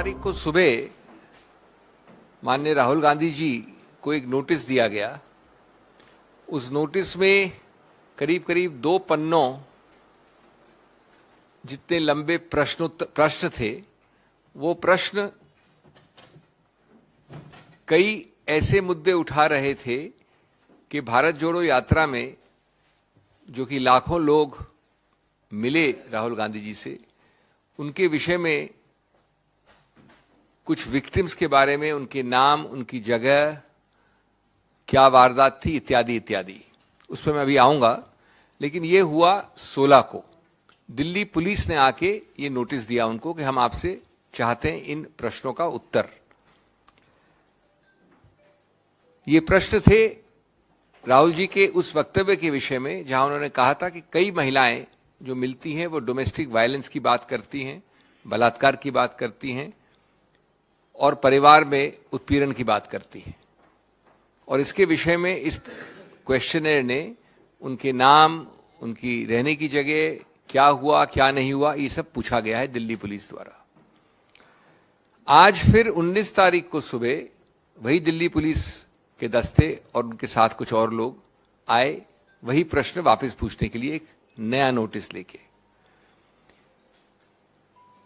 तारीख को सुबह माननीय राहुल गांधी जी को एक नोटिस दिया गया। उस नोटिस में करीब करीब 2 पन्नों जितने लंबे प्रश्न थे। वो प्रश्न कई ऐसे मुद्दे उठा रहे थे कि भारत जोड़ो यात्रा में जो कि लाखों लोग मिले राहुल गांधी जी से, उनके विषय में कुछ विक्टिम्स के बारे में, उनके नाम, उनकी जगह, क्या वारदात थी, इत्यादि इत्यादि। उस पर मैं अभी आऊंगा। लेकिन ये हुआ 16 को। दिल्ली पुलिस ने आके ये नोटिस दिया उनको कि हम आपसे चाहते हैं इन प्रश्नों का उत्तर। ये प्रश्न थे राहुल जी के उस वक्तव्य के विषय में जहां उन्होंने कहा था कि कई महिलाएं जो मिलती हैं वो डोमेस्टिक वायलेंस की बात करती हैं, बलात्कार की बात करती हैं और परिवार में उत्पीड़न की बात करती हैं। और इसके विषय में इस क्वेश्चनर ने उनके नाम, उनकी रहने की जगह, क्या हुआ क्या नहीं हुआ, ये सब पूछा गया है दिल्ली पुलिस द्वारा। आज फिर 19 तारीख को सुबह वही दिल्ली पुलिस के दस्ते और उनके साथ कुछ और लोग आए वही प्रश्न वापस पूछने के लिए, एक नया नोटिस लेके।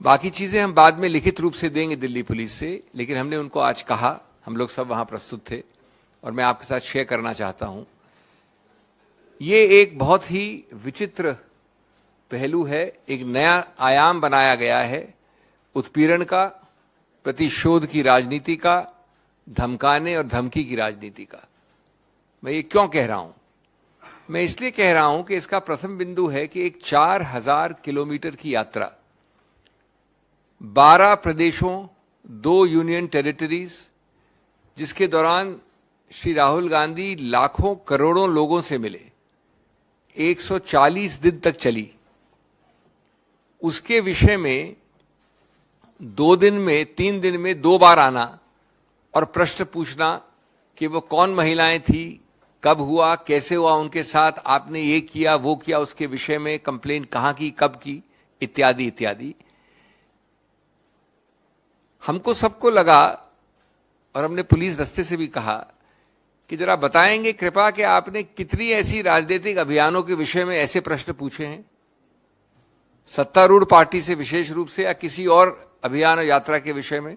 बाकी चीजें हम बाद में लिखित रूप से देंगे दिल्ली पुलिस से, लेकिन हमने उनको आज कहा, हम लोग सब वहां प्रस्तुत थे और मैं आपके साथ शेयर करना चाहता हूं। ये एक बहुत ही विचित्र पहलू है, एक नया आयाम बनाया गया है उत्पीड़न का, प्रतिशोध की राजनीति का, धमकाने और धमकी की राजनीति का। मैं ये क्यों कह रहा हूं? मैं इसलिए कह रहा हूं कि इसका प्रथम बिंदु है कि एक 4000 किलोमीटर की यात्रा, 12 प्रदेशों, 2 यूनियन टेरिटरीज, जिसके दौरान श्री राहुल गांधी लाखों करोड़ों लोगों से मिले, 140 दिन तक चली। उसके विषय में 2 दिन में, 3 दिन में 2 बार आना और प्रश्न पूछना कि वो कौन महिलाएं थी, कब हुआ, कैसे हुआ उनके साथ, आपने ये किया वो किया, उसके विषय में कंप्लेन कहां की, कब की, इत्यादि इत्यादि। हमको सबको लगा और हमने पुलिस दस्ते से भी कहा कि जरा बताएंगे कृपा कि आपने कितनी ऐसी राजनीतिक अभियानों के विषय में ऐसे प्रश्न पूछे हैं, सत्तारूढ़ पार्टी से विशेष रूप से या किसी और अभियान और यात्रा के विषय में।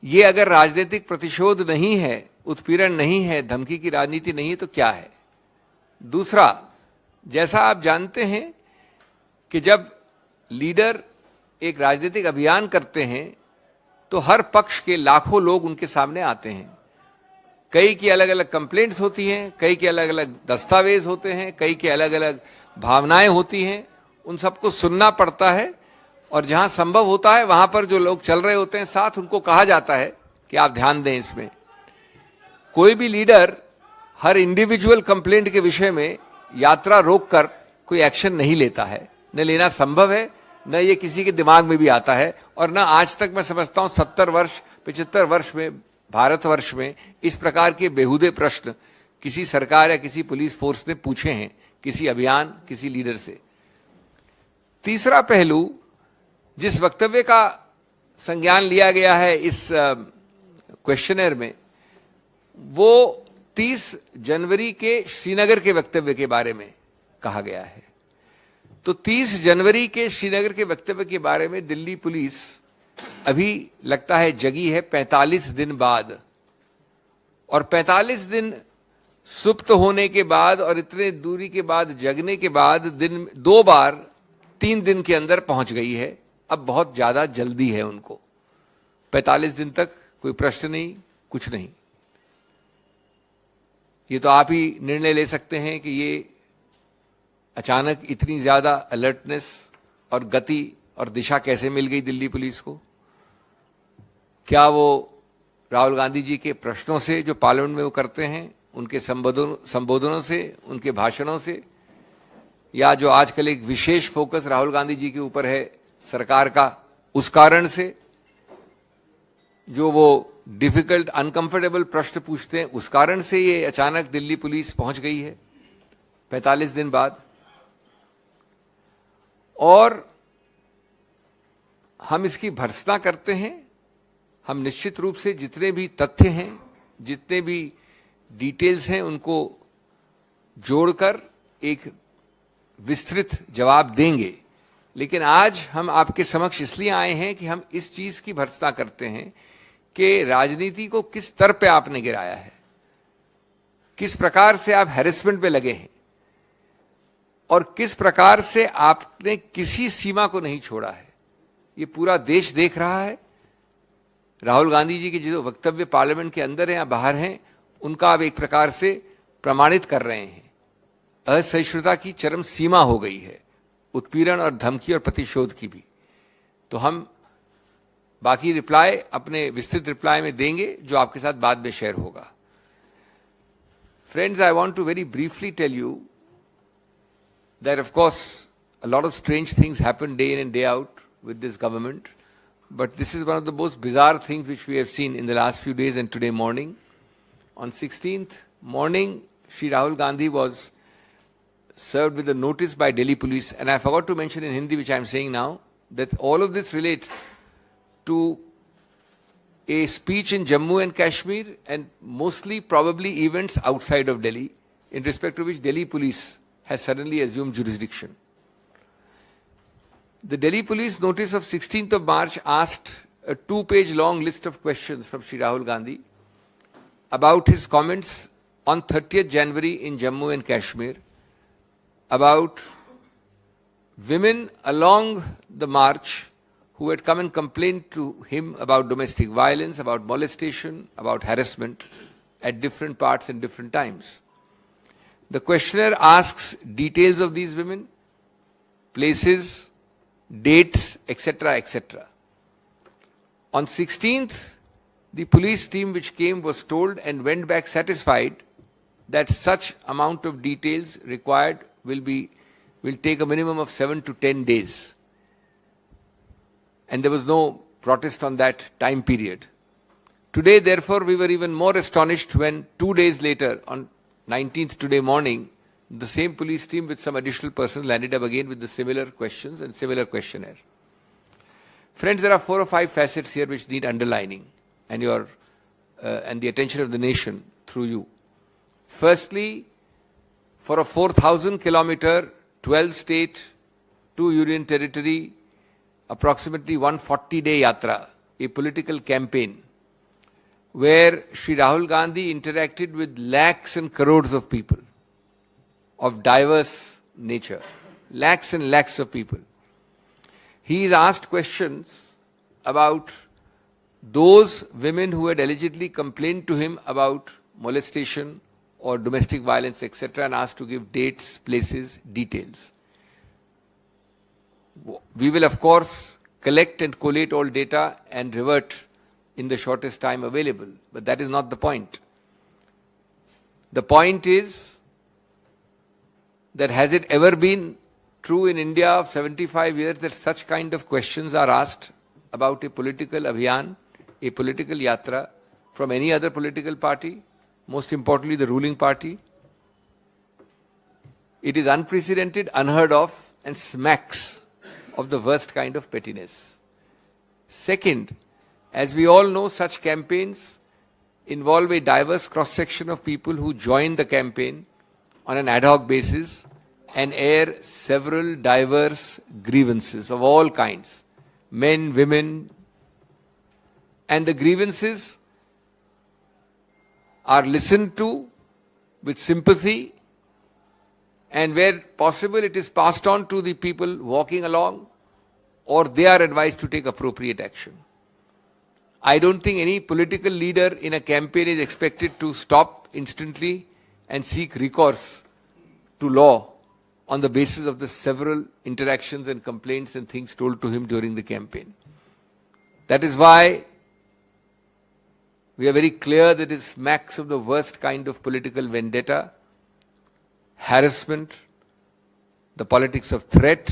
ये अगर राजनीतिक प्रतिशोध नहीं है, उत्पीड़न नहीं है, धमकी की राजनीति नहीं है, तो क्या है? दूसरा, जैसा आप जानते हैं कि जब लीडर एक राजनीतिक अभियान करते हैं तो हर पक्ष के लाखों लोग उनके सामने आते हैं। कई की अलग अलग कंप्लेंट्स होती हैं, कई के अलग अलग दस्तावेज होते हैं, कई के अलग अलग भावनाएं होती हैं। उन सबको सुनना पड़ता है और जहां संभव होता है वहां पर जो लोग चल रहे होते हैं साथ, उनको कहा जाता है कि आप ध्यान दें इसमें। कोई भी लीडर हर इंडिविजुअल कंप्लेंट के विषय में यात्रा रोककर कोई एक्शन नहीं लेता है, न लेना संभव है, न ये किसी के दिमाग में भी आता है। और न आज तक मैं समझता हूं 70 वर्ष 75 वर्ष में, भारतवर्ष में इस प्रकार के बेहुदे प्रश्न किसी सरकार या किसी पुलिस फोर्स ने पूछे हैं किसी अभियान, किसी लीडर से। तीसरा पहलू जिस वक्तव्य का संज्ञान लिया गया है इस क्वेश्चनर में, वो 30 जनवरी के श्रीनगर के वक्तव्य के बारे में कहा गया है। तो 30 जनवरी के श्रीनगर के वक्तव्य के बारे में दिल्ली पुलिस अभी लगता है जगी है 45 दिन बाद, और 45 दिन सुप्त होने के बाद और इतने दूरी के बाद, जगने के बाद, दिन 2 बार 3 दिन के अंदर पहुंच गई है। अब बहुत ज्यादा जल्दी है उनको। 45 दिन तक कोई प्रश्न नहीं, कुछ नहीं। ये तो आप ही निर्णय ले सकते हैं कि ये अचानक इतनी ज्यादा अलर्टनेस और गति और दिशा कैसे मिल गई दिल्ली पुलिस को। क्या वो राहुल गांधी जी के प्रश्नों से जो पार्लियामेंट में वो करते हैं, उनके संबोधनों से, उनके भाषणों से, या जो आजकल एक विशेष फोकस राहुल गांधी जी के ऊपर है सरकार का, उस कारण से, जो वो डिफिकल्ट अनकंफर्टेबल प्रश्न पूछते हैं उस कारण से ये अचानक दिल्ली पुलिस पहुंच गई है 45 दिन बाद। और हम इसकी भर्त्सना करते हैं। हम निश्चित रूप से जितने भी तथ्य हैं, जितने भी डिटेल्स हैं, उनको जोड़कर एक विस्तृत जवाब देंगे। लेकिन आज हम आपके समक्ष इसलिए आए हैं कि हम इस चीज की भर्त्सना करते हैं कि राजनीति को किस स्तर पे आपने गिराया है, किस प्रकार से आप हैरेसमेंट पे लगे हैं और किस प्रकार से आपने किसी सीमा को नहीं छोड़ा है। ये पूरा देश देख रहा है। राहुल गांधी जी के जो वक्तव्य पार्लियामेंट के अंदर हैं या बाहर हैं, उनका आप एक प्रकार से प्रमाणित कर रहे हैं। असहिष्णुता की चरम सीमा हो गई है, उत्पीड़न और धमकी और प्रतिशोध की भी। तो हम बाकी रिप्लाई अपने विस्तृत रिप्लाई में देंगे, जो आपके साथ बाद में शेयर होगा। Friends, I want to very briefly tell you that of course a lot of strange things happen day in and day out with this government, but this is one of the most bizarre things which we have seen in the last few days and today morning. On 16th morning, Shri Rahul Gandhi was served with a notice by Delhi police, and I forgot to mention in Hindi, which I am saying now, that all of this relates to a speech in Jammu and Kashmir and mostly probably events outside of Delhi, in respect to which Delhi police has suddenly assumed jurisdiction. The Delhi police notice of 16th of March asked a 2-page long list of questions from Shri Rahul Gandhi about his comments on 30th January in Jammu and Kashmir, about women along the march who had come and complained to him about domestic violence, about molestation, about harassment at different parts and different times. The questionnaire asks details of these women, places, dates, etc., etc. On 16th, the police team which came was told and went back satisfied that such amount of details required will take a minimum of 7 to 10 days. And there was no protest on that time period. Today, therefore, we were even more astonished when 2 days later, on 19th today morning, the same police team with some additional persons landed up again with the similar questions and similar questionnaire. Friends, there are 4 or 5 facets here which need underlining and and the attention of the nation through you. Firstly, for a 4,000-kilometer, 12-state, 2-union territory, approximately 140-day yatra, a political campaign, where Shri Rahul Gandhi interacted with lakhs and crores of people of diverse nature, lakhs and lakhs of people. He is asked questions about those women who had allegedly complained to him about molestation or domestic violence, etc., and asked to give dates, places, details. We will, of course, collect and collate all data and revert in the shortest time available, but that is not the point. The point is that has it ever been true in India of 75 years that such kind of questions are asked about a political abhiyan, a political yatra from any other political party, most importantly the ruling party? It is unprecedented, unheard of, and smacks of the worst kind of pettiness. Second, as we all know, such campaigns involve a diverse cross-section of people who join the campaign on an ad hoc basis and air several diverse grievances of all kinds, men, women, and the grievances are listened to with sympathy, and where possible it is passed on to the people walking along, or they are advised to take appropriate action. I don't think any political leader in a campaign is expected to stop instantly and seek recourse to law on the basis of the several interactions and complaints and things told to him during the campaign. That is why we are very clear that it smacks of the worst kind of political vendetta, harassment, the politics of threat,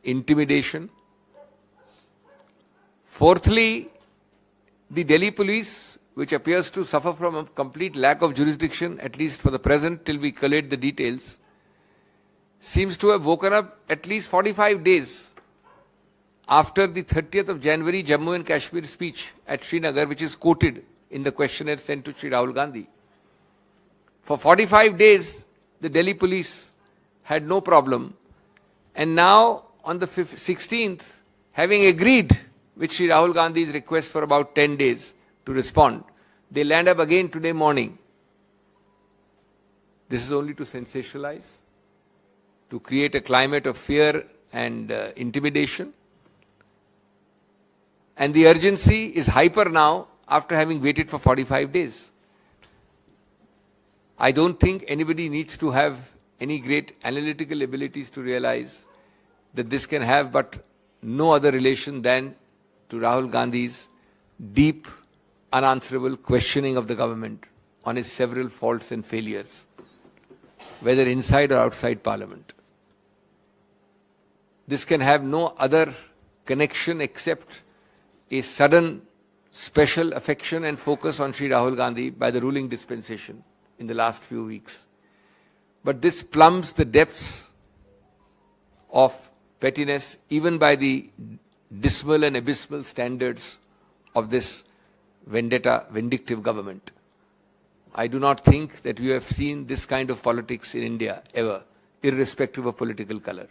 intimidation. Fourthly, the Delhi police, which appears to suffer from a complete lack of jurisdiction, at least for the present till we collate the details, seems to have woken up at least 45 days after the 30th of January Jammu and Kashmir speech at Srinagar, which is quoted in the questionnaire sent to Sri Rahul Gandhi. For 45 days, the Delhi police had no problem. And now, on the 16th, having agreed with Sri Rahul Gandhi's request for about 10 days to respond, they land up again today morning. This is only to sensationalize, to create a climate of fear and intimidation. And the urgency is hyper now after having waited for 45 days. I don't think anybody needs to have any great analytical abilities to realize that this can have but no other relation than to Rahul Gandhi's deep, unanswerable questioning of the government on its several faults and failures, whether inside or outside Parliament. This can have no other connection except a sudden special affection and focus on Sri Rahul Gandhi by the ruling dispensation in the last few weeks. But this plumbs the depths of pettiness even by the dismal and abysmal standards of this vindictive government. I do not think that we have seen this kind of politics in India ever, irrespective of political color.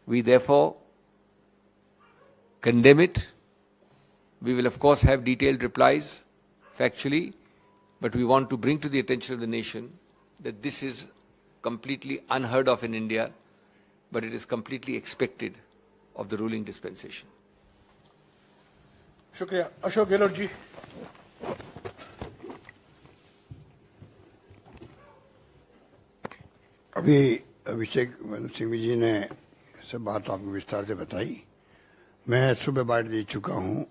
We therefore condemn it. We will of course have detailed replies, factually, but we want to bring to the attention of the nation that this is completely unheard of in India, but it is completely expected of the ruling dispensation. Shukriya. Ashok Gehlot ji. अभी अभिषेक मनु सिंह जी ने सब बात आपको विस्तार से बताई। मैं सुबह बाइट दे चुका हूँ।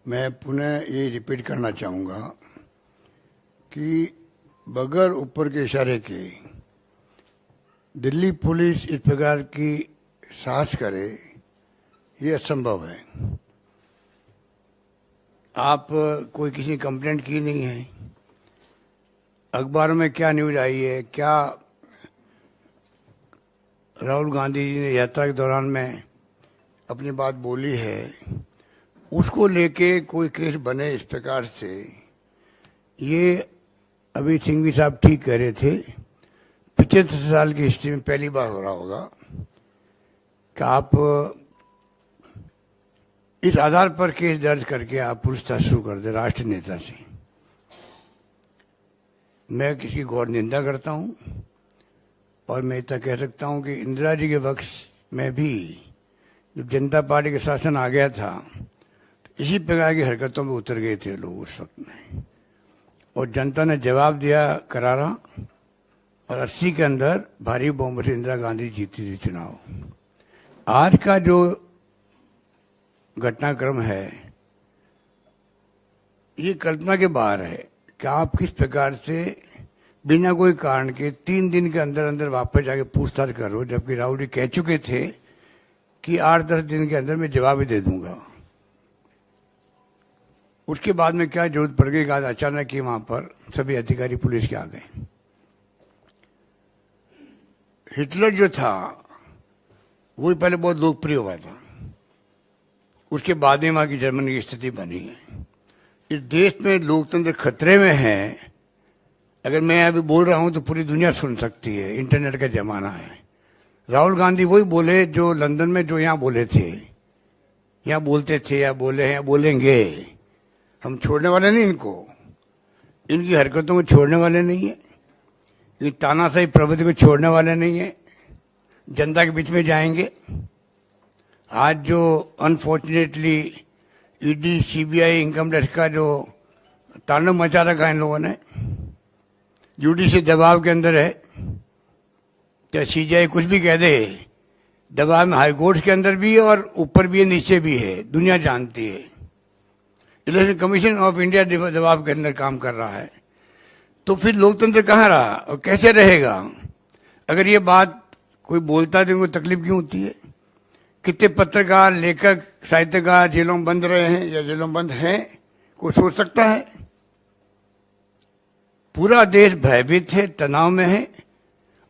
मैं पुनः ये रिपीट करना चाहूँगा कि बगैर ऊपर के इशारे के दिल्ली पुलिस इस प्रकार की साहस करे, ये असंभव है। आप कोई किसी ने कंप्लेंट की नहीं है, अखबारों में क्या न्यूज आई है, क्या राहुल गांधी जी ने यात्रा के दौरान में अपनी बात बोली है, उसको लेके कोई केस बने इस प्रकार से, ये अभी सिंघवी साहब ठीक कह रहे थे, 75 साल की हिस्ट्री में पहली बार हो रहा होगा कि आप इस आधार पर केस दर्ज करके आप पूछताछ शुरू कर दे राष्ट्र नेता से। मैं किसी गौर निंदा करता हूं और मैं इतना कह सकता हूं कि इंदिरा जी के वक्त में भी जब जनता पार्टी के शासन आ गया था तो इसी प्रकार की हरकतों में उतर गए थे लोग उस वक्त में, और जनता ने जवाब दिया करारा, और 80 के अंदर भारी बहुमत से इंदिरा गांधी जीती थी चुनाव। आज का जो घटनाक्रम है ये कल्पना के बाहर है कि आप किस प्रकार से बिना कोई कारण के 3 दिन के अंदर अंदर वापस जाके पूछताछ करो, जबकि राहुल जी कह चुके थे कि 8-10 दिन के अंदर मैं जवाब ही दे दूंगा। उसके बाद में क्या जरूरत पड़ गई, आज अचानक ही वहां पर सभी अधिकारी पुलिस के आ गए। हिटलर जो था वो पहले बहुत लोकप्रिय हुआ था, उसके बाद में वहां की जर्मनी की स्थिति बनी है। इस देश में लोकतंत्र खतरे में है। अगर मैं अभी बोल रहा हूं तो पूरी दुनिया सुन सकती है, इंटरनेट का जमाना है। राहुल गांधी वही बोले जो लंदन में जो यहाँ बोले थे, यहाँ बोलते थे या बोले हैं, बोलेंगे। हम छोड़ने वाले नहीं इनको, इनकी हरकतों को छोड़ने वाले नहीं है, ये तानाशाही प्रवृत्ति को छोड़ने वाले नहीं है, जनता के बीच में जाएंगे। आज जो unfortunately ED, CBI, income tax का जो तांडव मचा रखा इन लोगों ने, जुडिशल दबाव के अंदर है, क्या सीजीआई कुछ भी कह दे, दबाव में हाई कोर्ट के अंदर भी है और ऊपर भी है, नीचे भी है, दुनिया जानती है। इलेक्शन कमीशन ऑफ इंडिया दबाव के अंदर काम कर रहा है। तो फिर लोकतंत्र कहाँ रहा और कैसे रहेगा? अगर ये बात कोई बोलता है तो उनको तकलीफ क्यों होती है? कितने पत्रकार, लेखक, साहित्यकार जेलों में बंद रहे हैं या जेलों में बंद हैं, कोई सोच सकता है? पूरा देश भयभीत है, तनाव में है।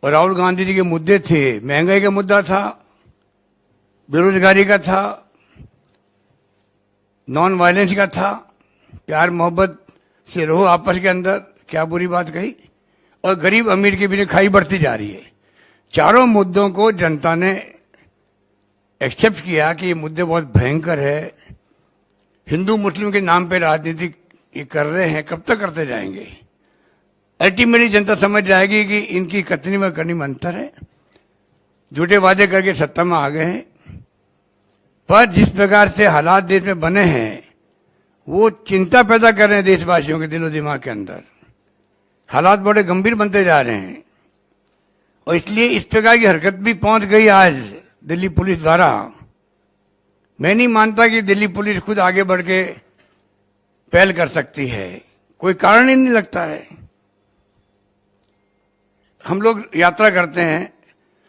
और राहुल गांधी जी के मुद्दे थे, महंगाई का मुद्दा था, बेरोजगारी का था, नॉन वायलेंस का था, प्यार मोहब्बत से रहो आपस के अंदर, क्या बुरी बात कही। और गरीब अमीर के बीच खाई बढ़ती जा रही है। चारों मुद्दों को जनता ने एक्सेप्ट किया कि ये मुद्दे बहुत भयंकर है, हिंदू मुस्लिम के नाम पे राजनीति ये कर रहे हैं, कब तक करते जाएंगे। अल्टीमेटली जनता समझ जाएगी कि इनकी कथनी में करनी में अंतर है, झूठे वादे करके सत्ता में आ गए हैं। पर जिस प्रकार से हालात देश में बने हैं वो चिंता पैदा कर रहे हैं देशवासियों के दिलो दिमाग के अंदर। हालात बड़े गंभीर बनते जा रहे हैं और इसलिए इस प्रकार की हरकत भी पहुंच गई आज दिल्ली पुलिस द्वारा। मैं नहीं मानता कि दिल्ली पुलिस खुद आगे बढ़ के पहल कर सकती है, कोई कारण ही नहीं लगता है। हम लोग यात्रा करते हैं,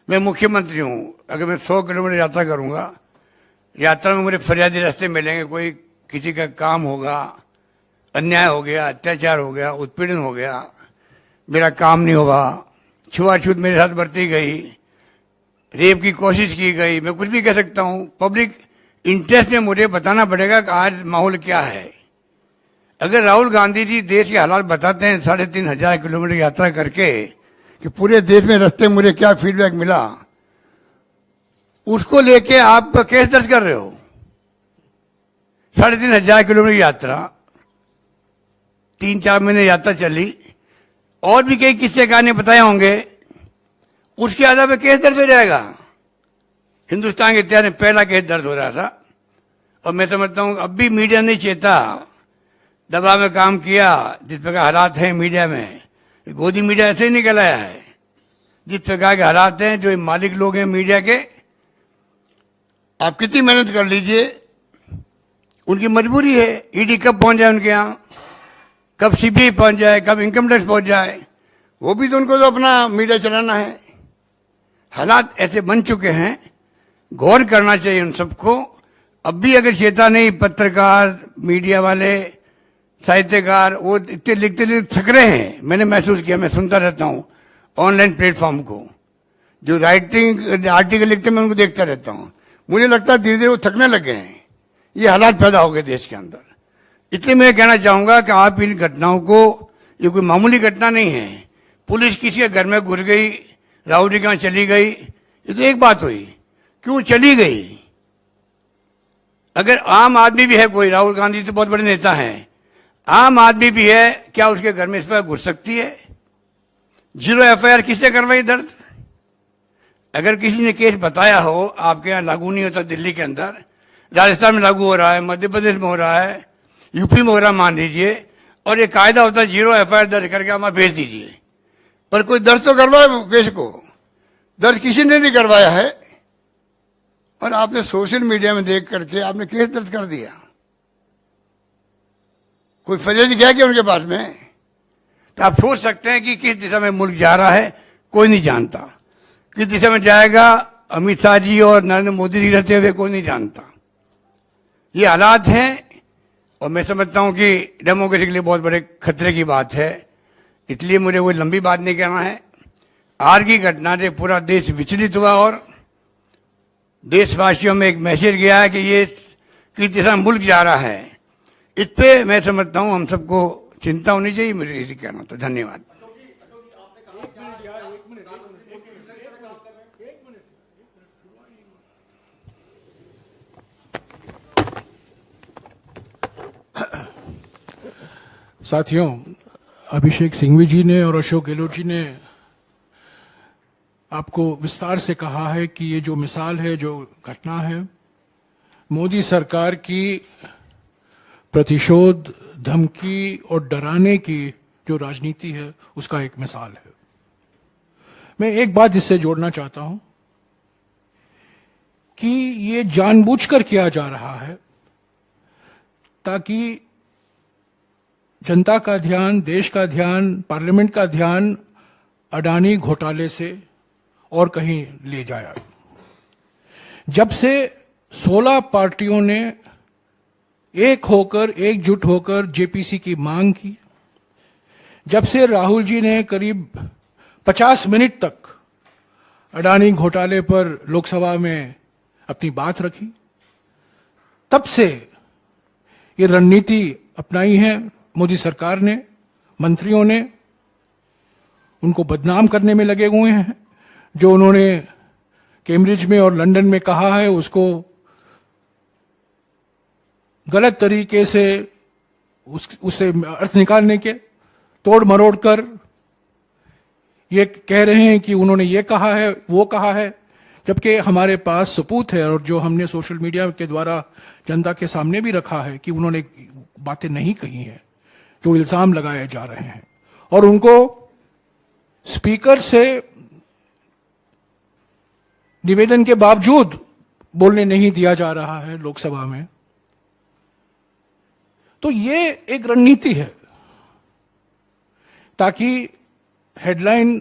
मैं मुख्यमंत्री हूं, अगर मैं 100 किलोमीटर यात्रा करूंगा, यात्रा में मुझे फरियादी रास्ते मिलेंगे, कोई किसी का काम होगा, अन्याय हो गया, अत्याचार हो गया, उत्पीड़न हो गया, मेरा काम नहीं होगा, छुआछूत मेरे साथ बरती गई, रेप की कोशिश की गई, मैं कुछ भी कह सकता हूं। पब्लिक इंटरेस्ट में मुझे बताना पड़ेगा कि आज माहौल क्या है। अगर राहुल गांधी जी देश के हालात बताते हैं 3500 किलोमीटर यात्रा करके कि पूरे देश में रास्ते मुझे क्या फीडबैक मिला, उसको लेके आप केस दर्ज कर रहे हो। 3500 किलोमीटर यात्रा, 3-4 महीने यात्रा चली, और भी कई किस्से कहानी बताए होंगे, उसके आधार पर केस दर्ज हो जाएगा। हिंदुस्तान के इतिहास में पहला केस दर्ज हो रहा था। और मैं समझता हूं अब भी मीडिया ने चेता, दबाव में काम किया। जिस प्रकार हालात हैं मीडिया में, गोदी मीडिया ऐसे ही निकल आया है। जिस प्रकार के हालात हैं, जो मालिक लोग हैं मीडिया के, आप कितनी मेहनत कर लीजिए, उनकी मजबूरी है। ईडी कब पहुंच जाए उनके यहां, कब सीबीआई पहुंच जाए, कब इनकम टैक्स पहुंच जाए, वो भी तो उनको तो अपना मीडिया चलाना है। हालात ऐसे बन चुके हैं, गौर करना चाहिए उन सबको। अब भी अगर चेता नहीं, पत्रकार, मीडिया वाले, साहित्यकार, वो इतने लिखते लिखते थक रहे हैं। मैंने महसूस किया, मैं सुनता रहता हूं ऑनलाइन प्लेटफॉर्म को, जो राइटिंग आर्टिकल लिखते मैं उनको देखता रहता हूं। मुझे लगता है धीरे धीरे वो थकने लग गए हैं। ये हालात पैदा हो गए देश के अंदर। इसलिए मैं कहना चाहूंगा कि आप इन घटनाओं को, ये कोई मामूली घटना नहीं है। पुलिस किसी के घर में घुस गई, राहुल जी कहां चली गई, ये तो एक बात हुई, क्यों चली गई। अगर आम आदमी भी है कोई, राहुल गांधी तो बहुत बड़े नेता हैं, आम आदमी भी है, क्या उसके घर में इस पर घुस सकती है। 0 FIR किसने करवाई दर्ज। अगर किसी ने केस बताया हो, आपके यहां लागू नहीं होता, दिल्ली के अंदर, राजस्थान में लागू हो रहा है, मध्य प्रदेश में हो रहा है, यूपी में हो रहा, मान लीजिए, और ये कायदा होता है 0 FIR दर्ज करके आप भेज दीजिए। पर कोई दर्ज तो करवाए केस को, दर्ज किसी ने नहीं करवाया है। और आपने सोशल मीडिया में देख करके आपने केस दर्ज कर दिया। कोई फरियादी गया क्या उनके पास में। तो आप सोच सकते हैं कि किस दिशा में मुल्क जा रहा है, कोई नहीं जानता। किस दिशा में जाएगा अमित शाह जी और नरेंद्र मोदी जी रहते हुए, कोई नहीं जानता। ये हालात हैं और मैं समझता हूं कि डेमोक्रेसी के लिए बहुत बड़े खतरे की बात है। इसलिए मुझे कोई लंबी बात नहीं कहना है। आज की घटना से पूरा देश विचलित हुआ और देशवासियों में एक मैसेज गया है कि ये किस दिशा में मुल्क जा रहा है। इस पे मैं समझता हूं हम सबको चिंता होनी चाहिए। मुझे यही कहना था। धन्यवाद। साथियों, अभिषेक सिंघवी जी ने और अशोक गहलोत जी ने आपको विस्तार से कहा है कि ये जो मिसाल है, जो घटना है, मोदी सरकार की प्रतिशोध, धमकी और डराने की जो राजनीति है, उसका एक मिसाल है। मैं एक बात इससे जोड़ना चाहता हूं कि ये जानबूझकर किया जा रहा है ताकि जनता का ध्यान, देश का ध्यान, पार्लियामेंट का ध्यान अडानी घोटाले से और कहीं ले जाया। जब से 16 पार्टियों ने एक होकर, एकजुट होकर जेपीसी की मांग की, जब से राहुल जी ने करीब 50 मिनट तक अडानी घोटाले पर लोकसभा में अपनी बात रखी, तब से ये रणनीति अपनाई है मोदी सरकार ने, मंत्रियों ने, उनको बदनाम करने में लगे हुए हैं। जो उन्होंने कैम्ब्रिज में और लंदन में कहा है उसको गलत तरीके से उससे अर्थ निकालने के तोड़ मरोड़ कर ये कह रहे हैं कि उन्होंने ये कहा है, वो कहा है, जबकि हमारे पास सबूत है और जो हमने सोशल मीडिया के द्वारा जनता के सामने भी रखा है कि उन्होंने बातें नहीं कही हैं, जो इल्जाम लगाए जा रहे हैं। और उनको स्पीकर से निवेदन के बावजूद बोलने नहीं दिया जा रहा है लोकसभा में। तो ये एक रणनीति है ताकि हेडलाइन,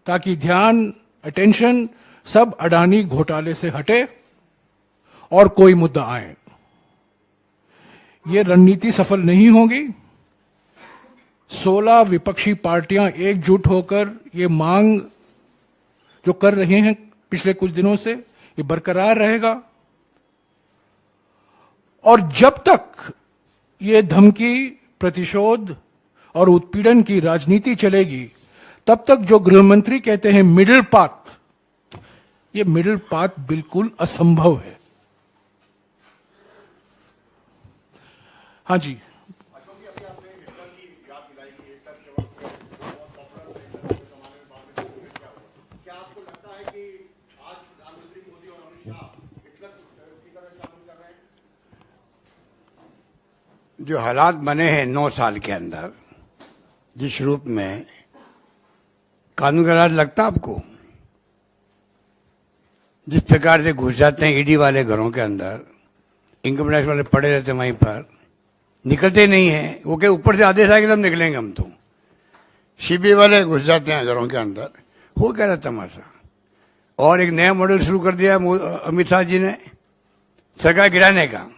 ताकि ध्यान, अटेंशन सब अडानी घोटाले से हटे और कोई मुद्दा आए। ये रणनीति सफल नहीं होगी। 16 विपक्षी पार्टियां एकजुट होकर ये मांग जो कर रहे हैं पिछले कुछ दिनों से, ये बरकरार रहेगा। और जब तक ये धमकी, प्रतिशोध और उत्पीड़न की राजनीति चलेगी, तब तक जो गृहमंत्री कहते हैं मिडिल पाथ, ये मिडिल पाथ बिल्कुल असंभव है। हाँ जी, जो हालात बने हैं 9 साल के अंदर, जिस रूप में कानून का राज लगता आपको, जिस प्रकार से घुस जाते हैं ईडी वाले घरों के अंदर, इनकम टैक्स वाले पड़े रहते हैं वहीं पर, निकलते नहीं हैं। वो के ऊपर से आदेश आएगा तब निकलेंगे हम तो। सीबीआई वाले घुस जाते हैं घरों के अंदर, हो क्या रहा तमाशा। और एक नया मॉडल शुरू कर दिया अमित शाह जी ने सरकार गिराने का।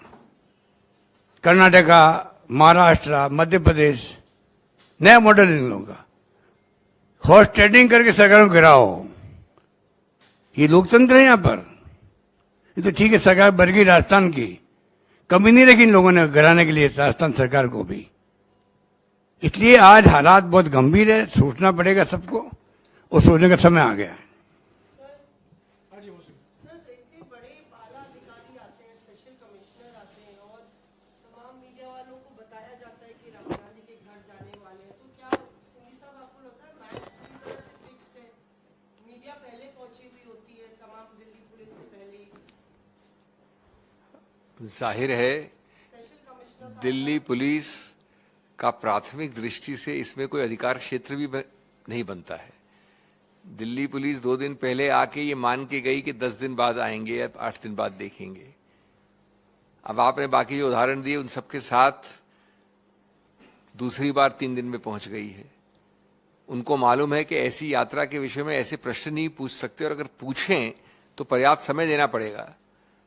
कर्नाटका, महाराष्ट्र, मध्य प्रदेश, नया मॉडल इन लोगों का, हॉर्स ट्रेडिंग करके सरकारों को गिराओ। ये लोकतंत्र है यहाँ पर। ये तो ठीक है, सरकार बढ़ गई राजस्थान की, कमी नहीं रखी इन लोगों ने गिराने के लिए राजस्थान सरकार को भी। इसलिए आज हालात बहुत गंभीर है, सोचना पड़ेगा सबको, और सोचने का समय आ गया है। जाहिर है दिल्ली पुलिस का प्राथमिक दृष्टि से इसमें कोई अधिकार क्षेत्र भी नहीं बनता है। दिल्ली पुलिस 2 दिन पहले आके ये मान के गई कि 10 दिन बाद आएंगे या 8 दिन बाद देखेंगे। अब आपने बाकी जो उदाहरण दिए उन सबके साथ दूसरी बार 3 दिन में पहुंच गई है। उनको मालूम है कि ऐसी यात्रा के विषय में ऐसे प्रश्न नहीं पूछ सकते, और अगर पूछें तो पर्याप्त समय देना पड़ेगा।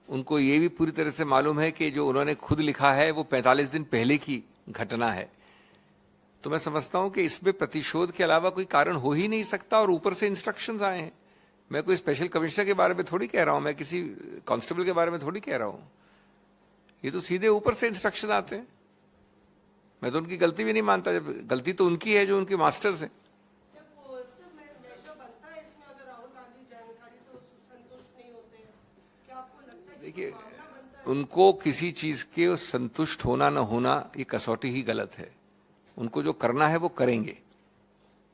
उनको ये भी पूरी तरह से मालूम है कि जो उन्होंने खुद लिखा है वो 45 दिन पहले की घटना है। तो मैं समझता हूं कि इसमें प्रतिशोध के अलावा कोई कारण हो ही नहीं सकता, और ऊपर से इंस्ट्रक्शंस आए हैं। मैं कोई स्पेशल कमिश्नर के बारे में थोड़ी कह रहा हूं, मैं किसी कांस्टेबल के बारे में थोड़ी कह रहा हूं। ये तो सीधे ऊपर से इंस्ट्रक्शन आते हैं। मैं तो उनकी गलती भी नहीं मानता, जब गलती तो उनकी है जो उनके मास्टर्स हैं। देखिए, उनको किसी चीज के संतुष्ट होना न होना ये कसौटी ही गलत है। उनको जो करना है वो करेंगे,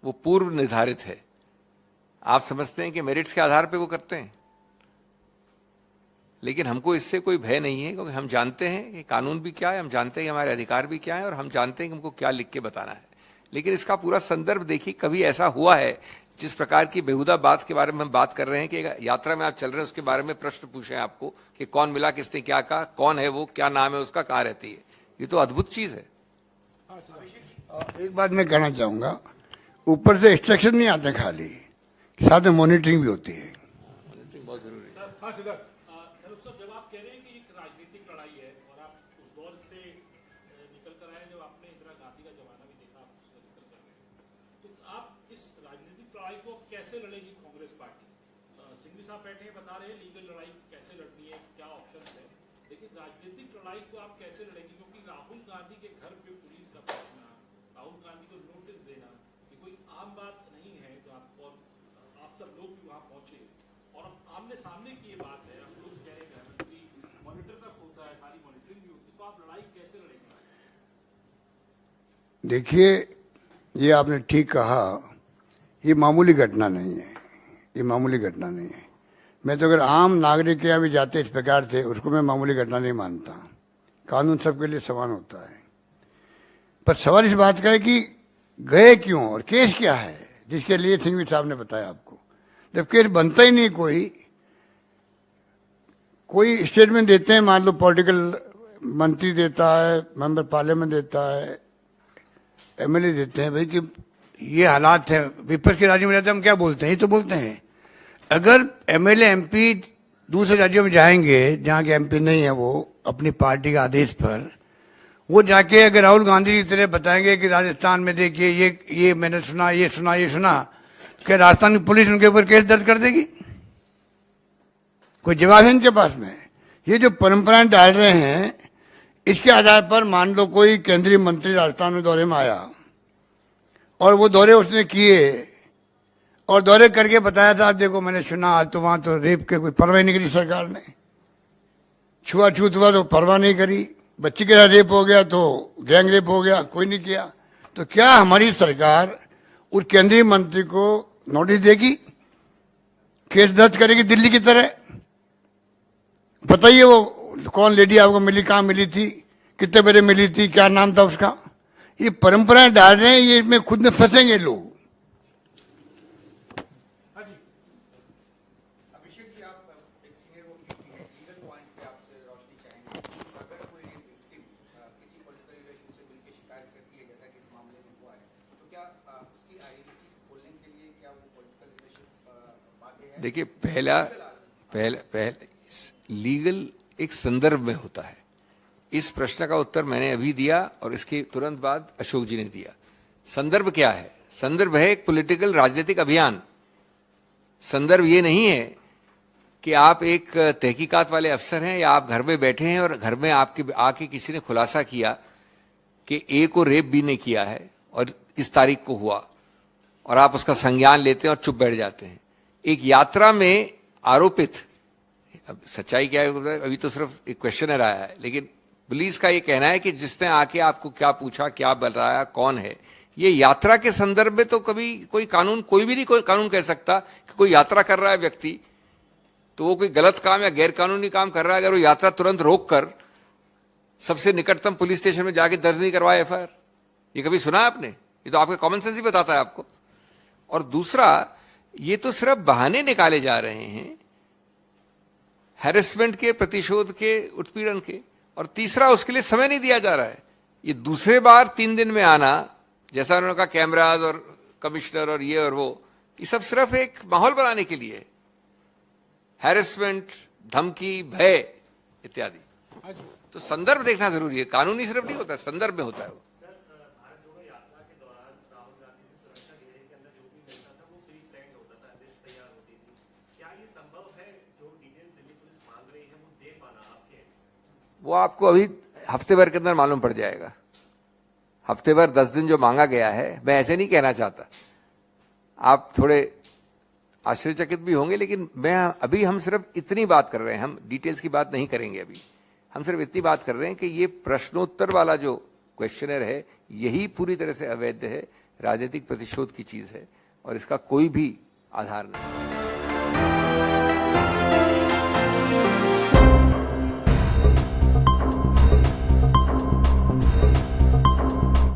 वो पूर्व निर्धारित है। आप समझते हैं कि मेरिट्स के आधार पे वो करते हैं, लेकिन हमको इससे कोई भय नहीं है, क्योंकि हम जानते हैं कि कानून भी क्या है, हम जानते हैं कि हमारे अधिकार भी क्या है, और हम जानते हैं कि हमको क्या लिख के बताना है। लेकिन इसका पूरा संदर्भ देखिए, कभी ऐसा हुआ है जिस प्रकार की बेहुदा बात के बारे में हम बात कर रहे हैं कि यात्रा में आप चल रहे हैं उसके बारे में प्रश्न पूछे आपको कि कौन मिला, किसने क्या कहा, कौन है वो, क्या नाम है उसका, कहाँ रहती है। ये तो अद्भुत चीज है। एक बात मैं कहना चाहूंगा, ऊपर से इंस्ट्रक्शन नहीं आते खाली, साथ में मॉनिटरिंग भी होती है। मॉनिटरिंग बहुत जरूरी है। जब आप कह रहे हैं कि एक राजनीतिक लड़ाई है और आप उस दौर से निकल कर आए जब आपने इंदिरा गांधी का जमाना भी देखा, आप उसका जिक्र कर रहे हैं, तो आप इस राजनीतिक लड़ाई को कैसे लड़ेगी कांग्रेस पार्टी? सिंघवी साहब बैठे हैं, बता रहे हैं लीगल लड़ाई कैसे लड़नी है, क्या ऑप्शन है, लेकिन राजनीतिक लड़ाई को आप कैसे लड़ेंगे? क्योंकि राहुल गांधी के घर पे पुलिस का पहुंचना, राहुल गांधी को नोटिस देना, ये कोई आम बात नहीं है जो आप सब लोग भी वहां पहुंचे और आमने सामने की ये बात है। आप लोग कह रहे हैं गृहमंत्री मॉनिटर तक होता है, सारी मॉनिटरिंग भी होती है, तो आप लड़ाई कैसे लड़ेंगे? देखिए, ये आपने ठीक कहा, ये मामूली घटना नहीं है, ये मामूली घटना नहीं है। मैं तो अगर आम नागरिक के यहाँ भी जाते इस प्रकार से, उसको मैं मामूली घटना नहीं मानता। कानून सबके लिए समान होता है। पर सवाल इस बात का है कि गए क्यों और केस क्या है, जिसके लिए सिंघवी साहब ने बताया आपको। जब केस बनता ही नहीं, कोई स्टेटमेंट देते हैं, मान लो पॉलिटिकल मंत्री देता है, मेंबर पार्लियामेंट देता है, एमएलए देते हैं, भाई कि ये हालात है, विपक्ष के राज्य में रहते हम क्या बोलते हैं, ये तो बोलते हैं। अगर एमएलए एमपी दूसरे राज्यों में जाएंगे जहां के एमपी नहीं है, वो अपनी पार्टी के आदेश पर, वो जाके अगर राहुल गांधी की तरह बताएंगे कि राजस्थान में देखिए ये मैंने सुना, ये सुना, ये सुना, क्या राजस्थान की पुलिस उनके ऊपर केस दर्ज कर देगी? कोई जवाब है इनके पास में? ये जो परंपराएं डाल रहे हैं, इसके आधार पर मान लो कोई केंद्रीय मंत्री राजस्थान में दौरे में आया और वो दौरे उसने किए और दौरे करके बताया था, देखो मैंने सुना आज तो वहां तो रेप के कोई परवाह नहीं करी सरकार ने, छुआछूत हुआ तो परवाह नहीं करी, बच्ची के साथ रेप हो गया तो गैंग रेप हो गया, कोई नहीं किया। तो क्या हमारी सरकार उस केंद्रीय मंत्री को नोटिस देगी, केस दर्ज करेगी दिल्ली की तरह? बताइए वो कौन लेडी आपको मिली, कहाँ मिली थी, कितने बजे मिली थी, क्या नाम था उसका? ये परंपराएं डाल रहे हैं, ये इसमें खुद में फंसेंगे लोग। अभिषेक जी, आप एक सीनियर वकील भी हैं, लीगल पॉइंट पे आपसे रोशनी चाहेंगे। अगर कोई विक्टिम किसी पॉलिटिकल रिलेशन से मिलकर शिकायत करती है, जैसा कि इस मामले में हुआ है, तो क्या उसकी आइडेंटिटी खोलने के लिए क्या वो पॉलिटिकल रिलेशन बातें हैं? देखिए, पहले लीगल एक संदर्भ में होता है। इस प्रश्न का उत्तर मैंने अभी दिया और इसके तुरंत बाद अशोक जी ने दिया। संदर्भ क्या है? संदर्भ है एक पॉलिटिकल राजनीतिक अभियान। संदर्भ ये नहीं है कि आप एक तहकीकात वाले अफसर हैं या आप घर में बैठे हैं और घर में आपके आके किसी ने खुलासा किया कि ए को रेप बी ने किया है और इस तारीख को हुआ और आप उसका संज्ञान लेते हैं और चुप बैठ जाते हैं। एक यात्रा में आरोपित, अब सच्चाई क्या है अभी तो सिर्फ एक क्वेश्चनर आया है, लेकिन पुलिस का ये कहना है कि जिसने आके आपको क्या पूछा, क्या बताया, कौन है, ये यात्रा के संदर्भ में तो कभी कोई कानून, कोई भी नहीं कोई कानून कह सकता कि कोई यात्रा कर रहा है व्यक्ति तो वो कोई गलत काम या गैर कानूनी काम कर रहा है अगर वो यात्रा तुरंत रोक कर सबसे निकटतम पुलिस स्टेशन में जाके दर्ज नहीं करवाए एफआईआर। ये कभी सुना है आपने? ये तो आपका कॉमन सेंस ही बताता है आपको। और दूसरा, ये तो सिर्फ बहाने निकाले जा रहे हैं हैरेसमेंट के, प्रतिशोध के, उत्पीड़न के, और तीसरा उसके लिए समय नहीं दिया जा रहा है। ये दूसरे बार 3 दिन में आना, जैसा उन्होंने कहा कैमराज और कमिश्नर और ये और वो, ये सब सिर्फ एक माहौल बनाने के लिए, हैरेसमेंट, धमकी, भय इत्यादि। तो संदर्भ देखना जरूरी है, कानूनी सिर्फ नहीं होता, संदर्भ में होता है वो। वो आपको अभी हफ्ते भर के अंदर मालूम पड़ जाएगा। हफ्ते भर 10 दिन जो मांगा गया है, मैं ऐसे नहीं कहना चाहता, आप थोड़े आश्चर्यचकित भी होंगे, लेकिन अभी हम सिर्फ इतनी बात कर रहे हैं, हम डिटेल्स की बात नहीं करेंगे अभी। हम सिर्फ इतनी बात कर रहे हैं कि ये प्रश्नोत्तर वाला जो क्वेश्चनर है, यही पूरी तरह से अवैध है, राजनीतिक प्रतिशोध की चीज है और इसका कोई भी आधार नहीं।